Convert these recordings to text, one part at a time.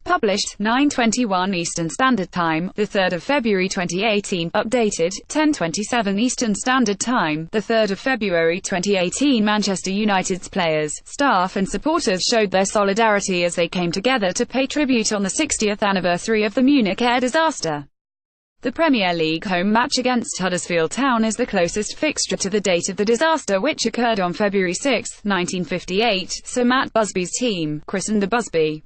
Published, 9:21 Eastern Standard Time, 3 February 2018. Updated, 10:27 Eastern Standard Time, 3 February 2018. Manchester United's players, staff and supporters showed their solidarity as they came together to pay tribute on the 60th anniversary of the Munich air disaster. The Premier League home match against Huddersfield Town is the closest fixture to the date of the disaster, which occurred on February 6, 1958, so Matt Busby's team, christened the Busby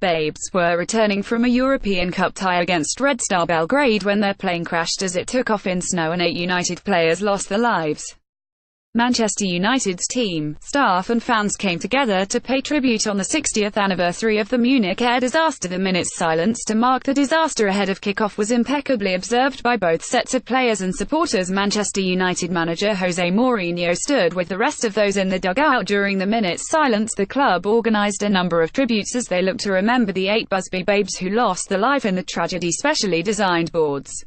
Babes, were returning from a European Cup tie against Red Star Belgrade when their plane crashed as it took off in snow and 8 United players lost their lives. Manchester United's team, staff and fans came together to pay tribute on the 60th anniversary of the Munich air disaster. The minute's silence to mark the disaster ahead of kickoff was impeccably observed by both sets of players and supporters. Manchester United manager Jose Mourinho stood with the rest of those in the dugout during the minute's silence. The club organised a number of tributes as they looked to remember the 8 Busby Babes who lost their life in the tragedy. Specially designed boards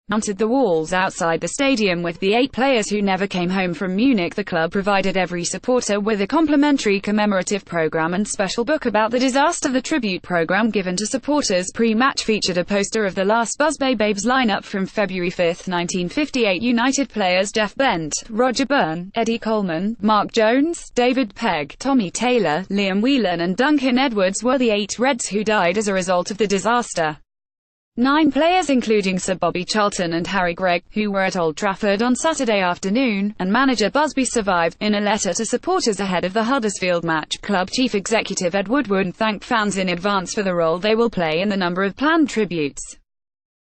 mounted the walls outside the stadium with the 8 players who never came home from Munich. The club provided every supporter with a complimentary commemorative program and special book about the disaster. The tribute program given to supporters pre-match featured a poster of the last Busby Babes lineup from February 5, 1958. United players Jeff Bent, Roger Byrne, Eddie Coleman, Mark Jones, David Pegg, Tommy Taylor, Liam Whelan and Duncan Edwards were the 8 Reds who died as a result of the disaster. 9 players including Sir Bobby Charlton and Harry Gregg, who were at Old Trafford on Saturday afternoon, and manager Busby survived. In a letter to supporters ahead of the Huddersfield match, club chief executive Ed Woodward thanked fans in advance for the role they will play in the number of planned tributes.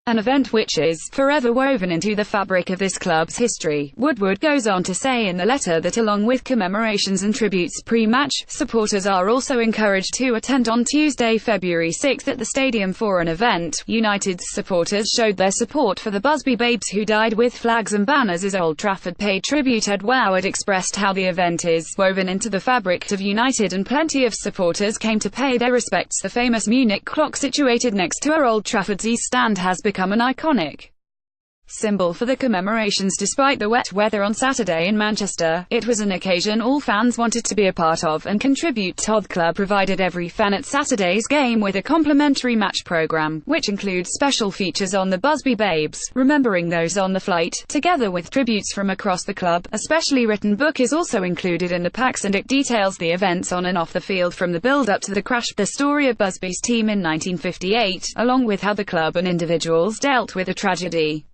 An event which is forever woven into the fabric of this club's history. Woodward goes on to say in the letter that along with commemorations and tributes pre-match, supporters are also encouraged to attend on Tuesday, February 6 at the stadium for an event. United's supporters showed their support for the Busby Babes who died with flags and banners as Old Trafford paid tribute. Ed Woodward expressed how the event is woven into the fabric of United and plenty of supporters came to pay their respects. The famous Munich clock situated next to Old Trafford's East Stand has become an iconic symbol for the commemorations. Despite the wet weather on Saturday in Manchester, it was an occasion all fans wanted to be a part of and contribute to. The club provided every fan at Saturday's game with a complimentary match program, which includes special features on the Busby Babes, remembering those on the flight, together with tributes from across the club. A specially written book is also included in the packs and it details the events on and off the field from the build-up to the crash, the story of Busby's team in 1958, along with how the club and individuals dealt with the tragedy.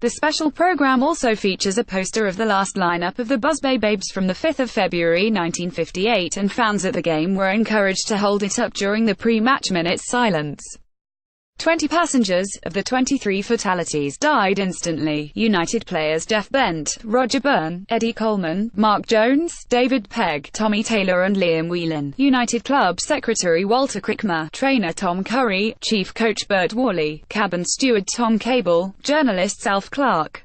The special program also features a poster of the last lineup of the Busby Babes from the 5th of February 1958, and fans at the game were encouraged to hold it up during the pre-match minute's silence. 20 passengers, of the 23 fatalities, died instantly. United players Jeff Bent, Roger Byrne, Eddie Coleman, Mark Jones, David Pegg, Tommy Taylor and Liam Whelan. United Club Secretary Walter Crickmer, trainer Tom Curry, chief coach Bert Worley, cabin steward Tom Cable, journalists Alf Clark.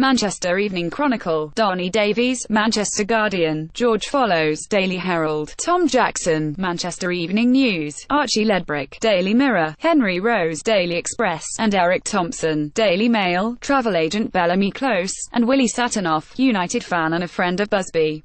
Manchester Evening Chronicle, Donny Davies, Manchester Guardian, George Follows, Daily Herald, Tom Jackson, Manchester Evening News, Archie Ledbrick, Daily Mirror, Henry Rose, Daily Express, and Eric Thompson, Daily Mail, travel agent Bellamy Close, and Willie Satinoff, United fan and a friend of Busby.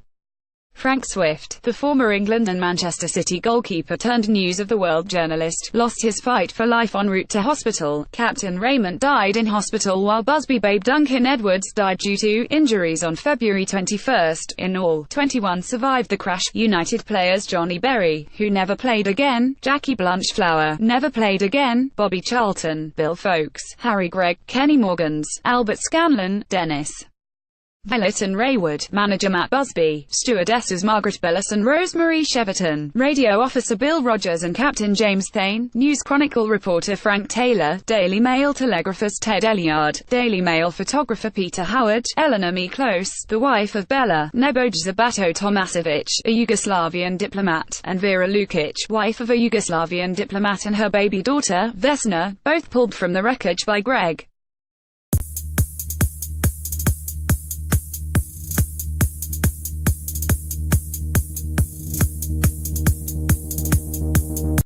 Frank Swift, the former England and Manchester City goalkeeper turned News of the World journalist, lost his fight for life en route to hospital. Captain Raymond died in hospital while Busby Babe Duncan Edwards died due to injuries on February 21. In all, 21 survived the crash. United players Johnny Berry, who never played again, Jackie Blanchflower, never played again, Bobby Charlton, Bill Foulkes, Harry Gregg, Kenny Morgans, Albert Scanlon, Dennis Violet and Raywood, manager Matt Busby, stewardesses Margaret Bellis and Rosemary Cheverton, radio officer Bill Rogers and Captain James Thane, News Chronicle reporter Frank Taylor, Daily Mail telegraphist Ted Elliard, Daily Mail photographer Peter Howard, Eleanor Me Close, the wife of Bella, Nebojša Bato Tomasevic, a Yugoslavian diplomat, and Vera Lukic, wife of a Yugoslavian diplomat and her baby daughter, Vesna, both pulled from the wreckage by Greg.